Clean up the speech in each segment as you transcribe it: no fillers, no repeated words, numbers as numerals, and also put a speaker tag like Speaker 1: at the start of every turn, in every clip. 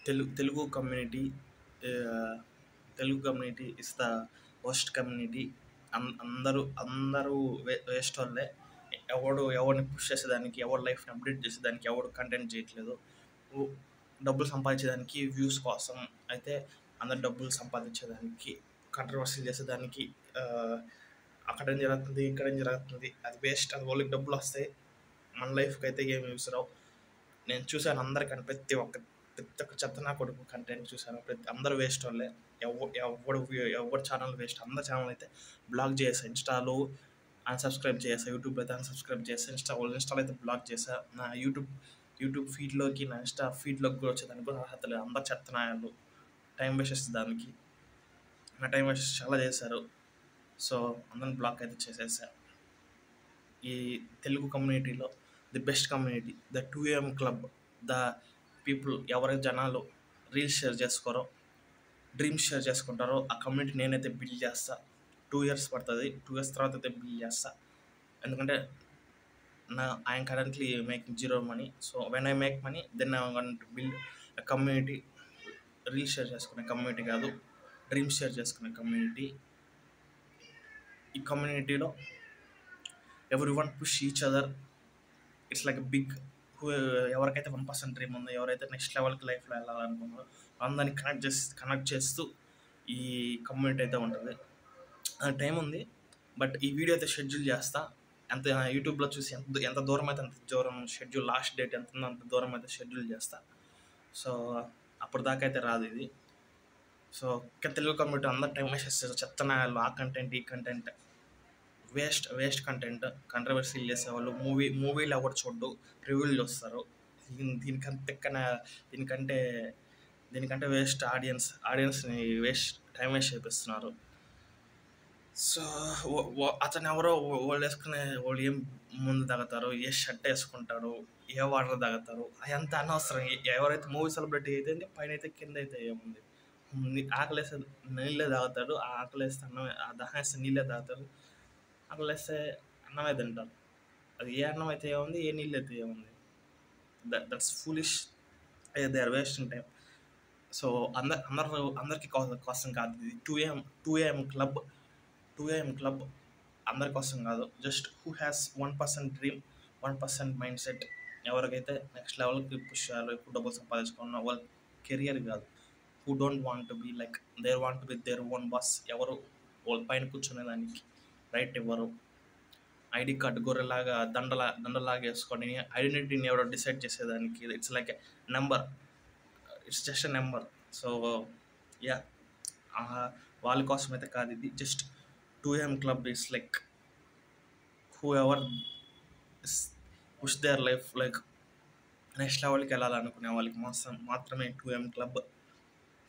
Speaker 1: Telugu community ఆహ్, Telugu community is the worst community. అందరూ వేస్టోళ్ళే. ఎవరిని పుష్ చేసేదానికి, ఎవరి లైఫ్‌ని అప్డేట్ చేసేదానికి ఎవడు కంటెంట్ చేయట్లేదు. ఉ డబ్బులు సంపాదించేదానికి, వ్యూస్ కోసం అయితే అందరు డబ్బులు సంపాదించేదానికి, కాంట్రవర్సీలు చేసేదానికి ఆహ్, అక్కడేం జరుగుతుంది, ఇక్కడేం జరుగుతుంది, అది వేస్ట్. అది వాళ్ళకి డబ్బులొస్తాయి. మన లైఫ్‌కి అయితే ఏమి యూస్ రావు. నేను చూసాను అందరికని ప్రతి ఒక్క చెత్త నా కొడుకు కంటెంట్ చూసాను. అందరూ వేస్ట్ వాళ్ళే. ఎవడు ఛానల్ వేస్ట్. అందరి ఛానల్ అయితే బ్లాక్ చేసా. ఇన్‌స్టాలో అన్‌సబ్స్క్రైబ్ చేసా. యూట్యూబ్‌లో అయితే అన్‌సబ్స్క్రైబ్ చేసా. ఇన్‌స్టాలో అయితే బ్లాక్ చేసా. నా యూట్యూబ్ ఫీడ్‌లోకి, నా ఇన్‌స్టా ఫీడ్‌లోకి కూడా వచ్చేదానికి కూడా అర్హత లేదు. అందరు చెత్త నాయాళ్ళు. టైం వేస్ట్ దానికి. నా టైం వేస్ట్ చాలా చేశారు. సో అందరిని బ్లాక్ అయితే చేసేసా. ఈ తెలుగు కమ్యూనిటీలో the best community the 2AM club. The people ఎవరైతే జనాలు రీల్స్ షేర్ చేసుకోరో, డ్రీమ్స్ షేర్ చేసుకుంటారో ఆ కమ్యూనిటీ నేనైతే బిల్డ్ చేస్తా. 2 years పడుతుంది. 2 years తర్వాత అయితే బిల్డ్ చేస్తా. ఎందుకంటే I'm currently making zero money. So when I make money then I want to build a community. Reels share చేసుకునే కమ్యూనిటీ కాదు, డ్రీమ్స్ షేర్ చేసుకునే కమ్యూనిటీ. ఈ కమ్యూనిటీలో everyone push each other. It's like big ఎవరికైతే 1% dream ఉందో, ఎవరైతే next లెవెల్కి లైఫ్లో వెళ్ళాలనుకున్నారో అందరినీ కనెక్ట్ చేస్తూ ఈ కమ్యూనిటీ అయితే ఉంటుంది. టైం ఉంది, బట్ ఈ వీడియో అయితే షెడ్యూల్ చేస్తా. ఎంత యూట్యూబ్లో చూసి ఎంత దూరం అయితే అంత దూరం షెడ్యూల్, లాస్ట్ డేట్ ఎంత ఉందో అంత దూరం అయితే షెడ్యూల్ చేస్తా. సో అప్పటిదాకా అయితే రాదు ఇది. సో తెలుగు కమ్యూనిటీ అందరు టైం వేస్ట్ చేస్తారు. చెత్తనాయాలు ఆ కంటెంట్ ఈ కంటెంట్ వేస్ట్ కంటెంట్. కంట్రవర్సీలు చేసేవాళ్ళు, మూవీలు ఎవరు చూడ్డు, రివ్యూలు చూస్తారు. దీనికంటే వేస్ట్ ఆడియన్స్ని టైం వేస్ట్ చేపిస్తున్నారు. సో అతను ఎవరో వాళ్ళు ఏం ముందు తాగుతారు, ఏ షర్ట్ వేసుకుంటారు, ఏ వాటర్ తాగుతారు, అదంతా అనవసరం. ఎవరైతే మూవీ సెలబ్రిటీ అయితే పైన అయితే కింద అయితే ఏముంది. ఆకలేస్తే నీళ్ళే తాగుతాడు, ఆకలేస్తే అన్నమే, దాహం వేస్తే నీళ్ళే తాగుతారు, ఆకలేస్తే అన్నమే తింటారు. అది ఏ అన్నం అయితే ఏముంది, ఏ నీళ్ళు అయితే ఏముంది. That's foolish. They are wasting time. So అందరికీ కోసం కాదు ఇది. 2AM club. 2AM క్లబ్ అందరి కోసం కాదు. Just who has 1% dream, 1% mind set. ఎవరికైతే నెక్స్ట్ లెవెల్కి పుష్ చేయాలో, ఎక్కువ డబ్బులు సంపాదించుకున్న వాళ్ళ కెరియర్ కాదు. Who don't want to be like there want to be there own boss. ఎవరు వాళ్ళ పైన కూర్చునేదానికి రైట్ ఇవ్వరు. ఐడి కార్డు గొర్రెలాగా దండలాగా వేసుకొని ఐడెంటిటీని ఎవరో డిసైడ్ చేసేదానికి it's like a number. It's just a number. So yeah, వాళ్ళ కోసం అయితే కాదు ఇది. Just 2AM club is like who ever push their life like next లెవెల్కి వెళ్ళాలనుకునే వాళ్ళకి మాత్రమే 2AM క్లబ్.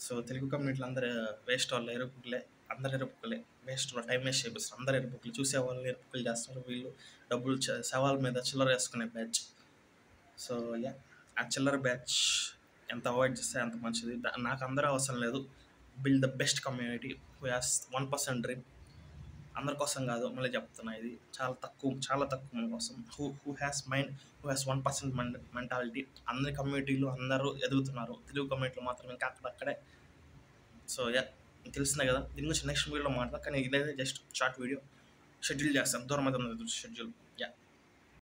Speaker 1: సో తెలుగు కమ్యూనిటీలో అందరూ వేస్ట్ వాళ్ళు, ఎరుపుకులే. అందరు ఎరుపుకులే, వేస్ట్ టైం వేస్ట్ చేపిస్తారు. అందరు ఎరుపుకులు, చూసే వాళ్ళని ఎరుపుకులు చేస్తారు. వీళ్ళు డబ్బులు సవాల్ మీద చిల్లర వేసుకునే బ్యాచ్. సో యా, ఆ చిల్లర బ్యాచ్ ఎంత అవాయిడ్ చేస్తే అంత మంచిది. నాకు అందరూ అవసరం లేదు. Build the best community who has 1% dream. అందరి కోసం కాదు, మళ్ళీ చెప్తున్నా, ఇది చాలా తక్కువ మన కోసం. Who has 1% mentality. అందరి కమ్యూనిటీలు అందరూ ఎదుగుతున్నారు, తెలుగు కమ్యూనిటీలో మాత్రం ఇంకా అక్కడక్కడే. సో యా, తెలిసిందే కదా. దీని గురించి నెక్స్ట్ వీడియోలో మాట్లాడతాను. కానీ ఇదైతే జస్ట్ షార్ట్ వీడియో షెడ్యూల్ చేస్తాను. దూరం అయితే షెడ్యూల్.